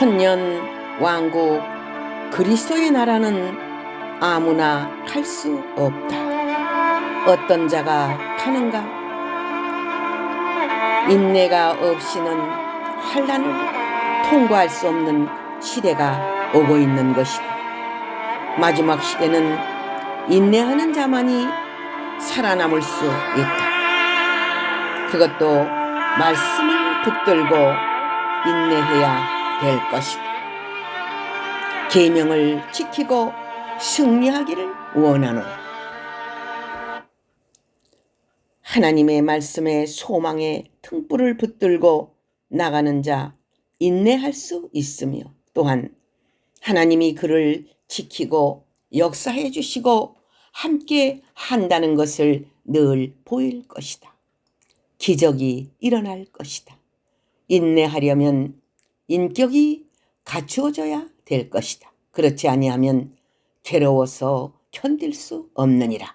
천년 왕국 그리스도의 나라는 아무나 갈 수 없다. 어떤 자가 가는가? 인내가 없이는 환난을 통과할 수 없는 시대가 오고 있는 것이다. 마지막 시대는 인내하는 자만이 살아남을 수 있다. 그것도 말씀을 붙들고 인내해야 될 것이다. 계명을 지키고 승리하기를 원하노라. 하나님의 말씀에 소망의 등불을 붙들고 나가는 자 인내할 수 있으며, 또한 하나님이 그를 지키고 역사해 주시고 함께 한다는 것을 늘 보일 것이다. 기적이 일어날 것이다. 인내하려면 인격이 갖추어져야 될 것이다. 그렇지 아니하면 괴로워서 견딜 수 없느니라.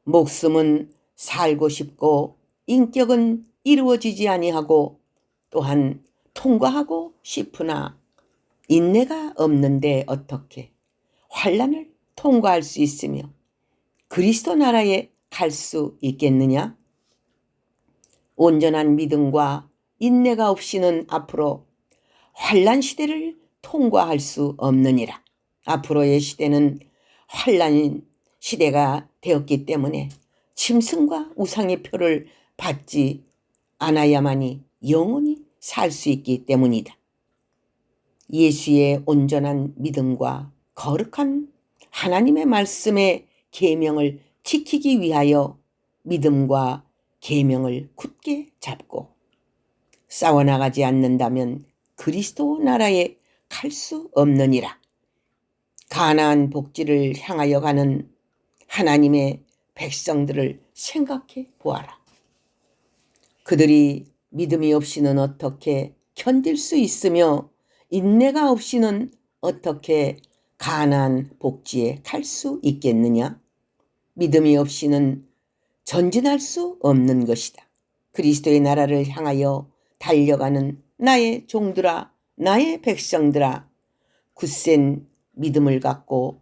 목숨은 살고 싶고 인격은 이루어지지 아니하고, 또한 통과하고 싶으나 인내가 없는데 어떻게 환난을 통과할 수 있으며 그리스도 나라에 갈 수 있겠느냐? 온전한 믿음과 인내가 없이는 앞으로 환난 시대를 통과할 수 없느니라. 앞으로의 시대는 환난 시대가 되었기 때문에 짐승과 우상의 표를 받지 않아야만이 영원히 살 수 있기 때문이다. 예수의 온전한 믿음과 거룩한 하나님의 말씀의 계명을 지키기 위하여 믿음과 계명을 굳게 잡고 싸워나가지 않는다면 그리스도 나라에 갈 수 없느니라. 가나안 복지를 향하여 가는 하나님의 백성들을 생각해 보아라. 그들이 믿음이 없이는 어떻게 견딜 수 있으며 인내가 없이는 어떻게 가나안 복지에 갈 수 있겠느냐? 믿음이 없이는 전진할 수 없는 것이다. 그리스도의 나라를 향하여 달려가는 나의 종들아, 나의 백성들아, 굳센 믿음을 갖고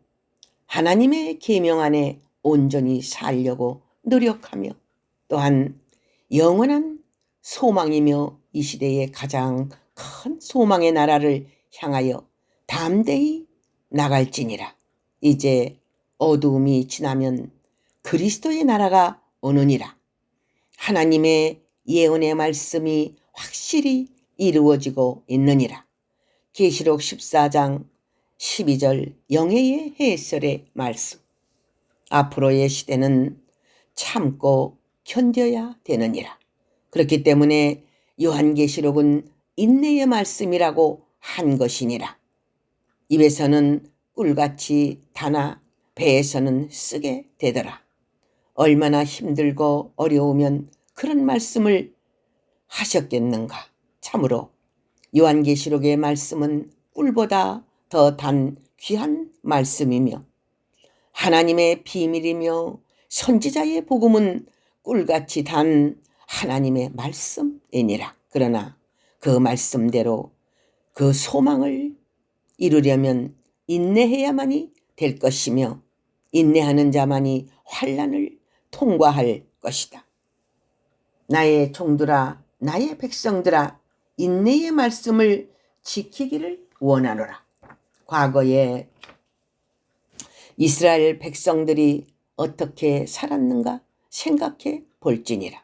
하나님의 계명 안에 온전히 살려고 노력하며, 또한 영원한 소망이며 이 시대의 가장 큰 소망의 나라를 향하여 담대히 나갈지니라. 이제 어두움이 지나면 그리스도의 나라가 오느니라. 하나님의 예언의 말씀이 확실히 이루어지고 있느니라. 계시록 14장 12절 영예의 해설의 말씀. 앞으로의 시대는 참고 견뎌야 되느니라. 그렇기 때문에 요한계시록은 인내의 말씀이라고 한 것이니라. 입에서는 꿀같이 다나 배에서는 쓰게 되더라. 얼마나 힘들고 어려우면 그런 말씀을 하셨겠는가. 참으로 요한계시록의 말씀은 꿀보다 더 단 귀한 말씀이며, 하나님의 비밀이며 선지자의 복음은 꿀같이 단 하나님의 말씀이니라. 그러나 그 말씀대로 그 소망을 이루려면 인내해야만이 될 것이며, 인내하는 자만이 환난을 통과할 것이다. 나의 종들아, 나의 백성들아, 인내의 말씀을 지키기를 원하노라. 과거에 이스라엘 백성들이 어떻게 살았는가 생각해 볼지니라.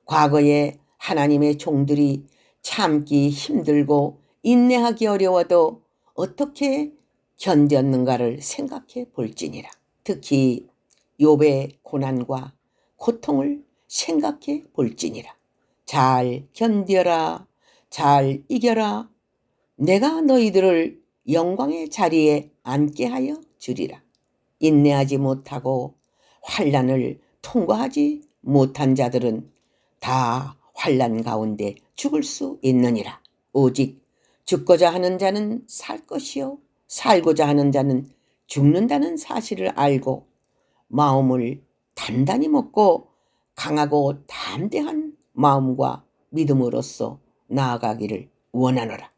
과거에 하나님의 종들이 참기 힘들고 인내하기 어려워도 어떻게 견뎠는가를 생각해 볼지니라. 특히 욥의 고난과 고통을 생각해 볼지니라. 잘 견뎌라, 잘 이겨라. 내가 너희들을 영광의 자리에 앉게 하여 주리라. 인내하지 못하고 환난을 통과하지 못한 자들은 다 환난 가운데 죽을 수 있느니라. 오직 죽고자 하는 자는 살 것이요 살고자 하는 자는 죽는다는 사실을 알고 마음을 단단히 먹고 강하고 담대한 마음과 믿음으로써 나아가기를 원하노라.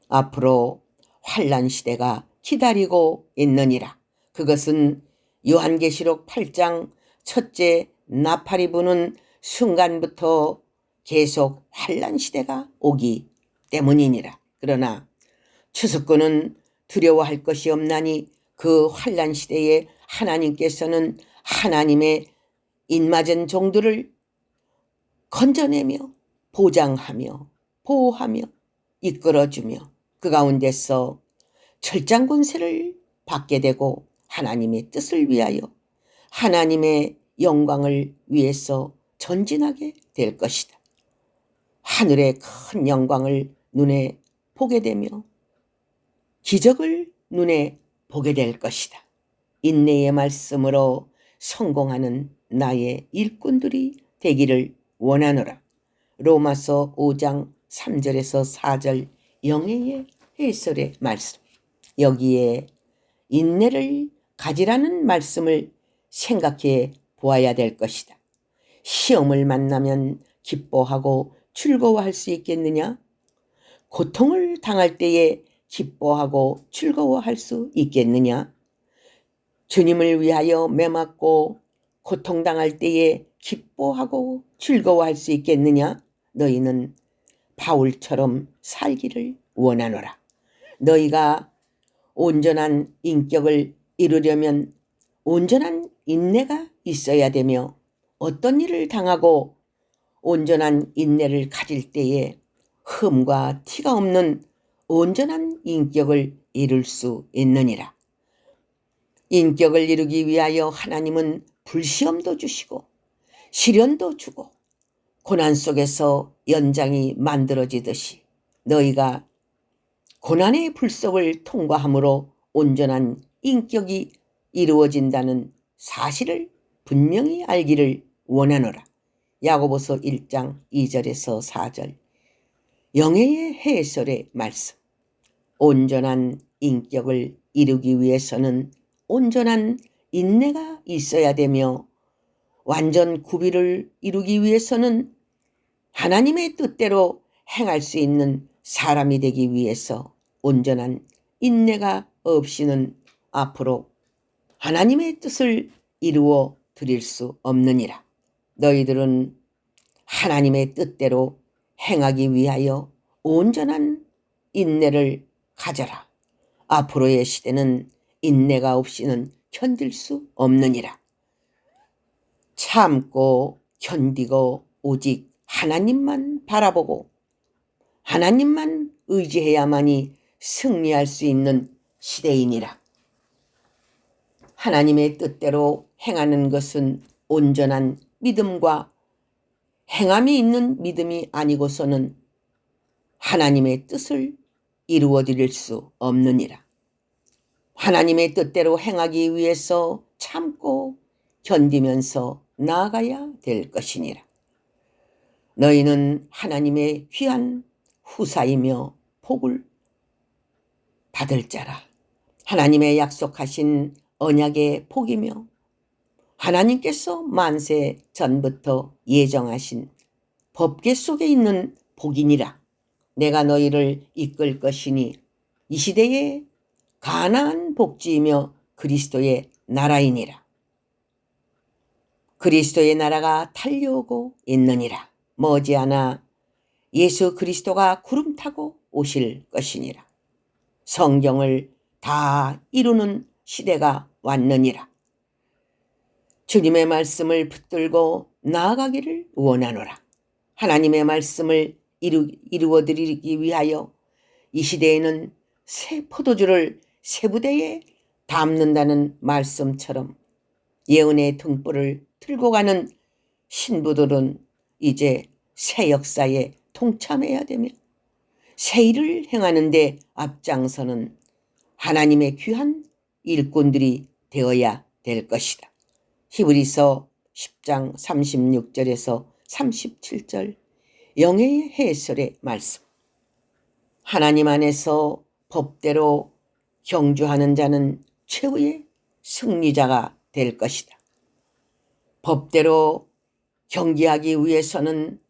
앞으로 환난 시대가 기다리고 있느니라. 그것은 요한계시록 8장 첫째 나팔이 부는 순간부터 계속 환난 시대가 오기 때문이니라. 그러나 추수꾼은 두려워할 것이 없나니 그 환난 시대에 하나님께서는 하나님의 인맞은 종들을 건져내며 보장하며 보호하며 이끌어주며 그 가운데서 철장 권세를 받게 되고 하나님의 뜻을 위하여 하나님의 영광을 위해서 전진하게 될 것이다. 하늘의 큰 영광을 눈에 보게 되며 기적을 눈에 보게 될 것이다. 인내의 말씀으로 성공하는 나의 일꾼들이 되기를 원하노라. 로마서 5장 3절에서 4절 영예의 해설의 말씀. 여기에 인내를 가지라는 말씀을 생각해 보아야 될 것이다. 시험을 만나면 기뻐하고 즐거워할 수 있겠느냐? 고통을 당할 때에 기뻐하고 즐거워할 수 있겠느냐? 주님을 위하여 매맞고 고통당할 때에 기뻐하고 즐거워할 수 있겠느냐? 너희는 바울처럼 살기를 원하노라. 너희가 온전한 인격을 이루려면 온전한 인내가 있어야 되며 어떤 일을 당하고 온전한 인내를 가질 때에 흠과 티가 없는 온전한 인격을 이룰 수 있느니라. 인격을 이루기 위하여 하나님은 불시험도 주시고 시련도 주고 고난 속에서 연장이 만들어지듯이 너희가 고난의 불속을 통과함으로 온전한 인격이 이루어진다는 사실을 분명히 알기를 원하노라. 야고보서 1장 2절에서 4절 영예의 해설의 말씀. 온전한 인격을 이루기 위해서는 온전한 인내가 있어야 되며 완전 구비를 이루기 위해서는 하나님의 뜻대로 행할 수 있는 사람이 되기 위해서 온전한 인내가 없이는 앞으로 하나님의 뜻을 이루어 드릴 수 없느니라. 너희들은 하나님의 뜻대로 행하기 위하여 온전한 인내를 가져라. 앞으로의 시대는 인내가 없이는 견딜 수 없느니라. 참고 견디고 오직 하나님만 바라보고 하나님만 의지해야만이 승리할 수 있는 시대이니라. 하나님의 뜻대로 행하는 것은 온전한 믿음과 행함이 있는 믿음이 아니고서는 하나님의 뜻을 이루어 드릴 수 없느니라. 하나님의 뜻대로 행하기 위해서 참고 견디면서 나아가야 될 것이니라. 너희는 하나님의 귀한 후사이며 복을 받을 자라. 하나님의 약속하신 언약의 복이며 하나님께서 만세 전부터 예정하신 법궤 속에 있는 복이니라. 내가 너희를 이끌 것이니 이 시대에 가나안 복지이며 그리스도의 나라이니라. 그리스도의 나라가 달려오고 있느니라. 머지않아 예수 그리스도가 구름 타고 오실 것이니라. 성경을 다 이루는 시대가 왔느니라. 주님의 말씀을 붙들고 나아가기를 원하노라. 하나님의 말씀을 이루어 드리기 위하여 이 시대에는 새 포도주를 새 부대에 담는다는 말씀처럼 예언의 등불을 들고 가는 신부들은 이제 새 역사에 동참해야 되며 새 일을 행하는 데 앞장서는 하나님의 귀한 일꾼들이 되어야 될 것이다. 히브리서 10장 36절에서 37절 영예의 해설의 말씀. 하나님 안에서 법대로 경주하는 자는 최후의 승리자가 될 것이다. 법대로 경기하기 위해서는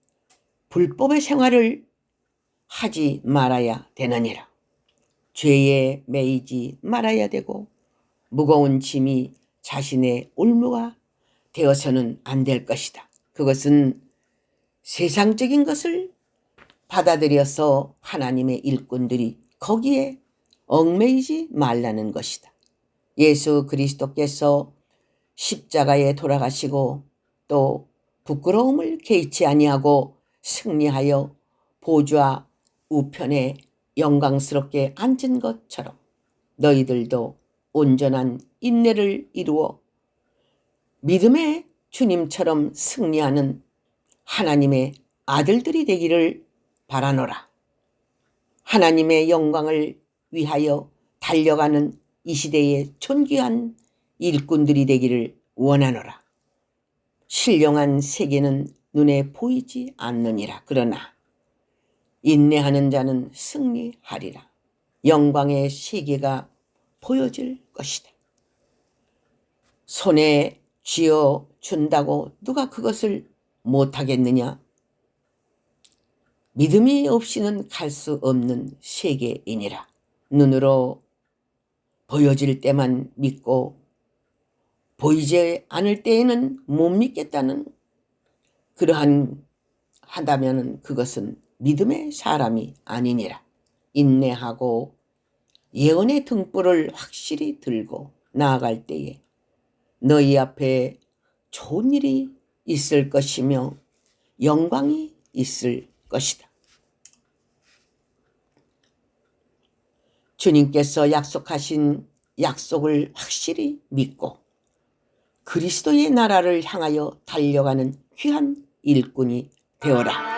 불법의 생활을 하지 말아야 되느니라. 죄에 매이지 말아야 되고 무거운 짐이 자신의 올무가 되어서는 안 될 것이다. 그것은 세상적인 것을 받아들여서 하나님의 일꾼들이 거기에 얽매이지 말라는 것이다. 예수 그리스도께서 십자가에 돌아가시고 또 부끄러움을 개의치 아니하고 승리하여 보좌 우편에 영광스럽게 앉은 것처럼 너희들도 온전한 인내를 이루어 믿음의 주님처럼 승리하는 하나님의 아들들이 되기를 바라노라. 하나님의 영광을 위하여 달려가는 이 시대의 존귀한 일꾼들이 되기를 원하노라. 신령한 세계는 눈에 보이지 않느니라. 그러나 인내하는 자는 승리하리라. 영광의 세계가 보여질 것이다. 손에 쥐어 준다고 누가 그것을 못하겠느냐? 믿음이 없이는 갈 수 없는 세계이니라. 눈으로 보여질 때만 믿고 보이지 않을 때에는 못 믿겠다는 그러한 한다면 그것은 믿음의 사람이 아니니라. 인내하고 예언의 등불을 확실히 들고 나아갈 때에 너희 앞에 좋은 일이 있을 것이며 영광이 있을 것이다. 주님께서 약속하신 약속을 확실히 믿고 그리스도의 나라를 향하여 달려가는 귀한 일꾼이 되어라.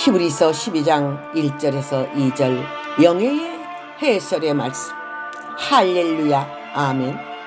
히브리서 12장 1절에서 2절 영예의 해설의 말씀. 할렐루야 아멘.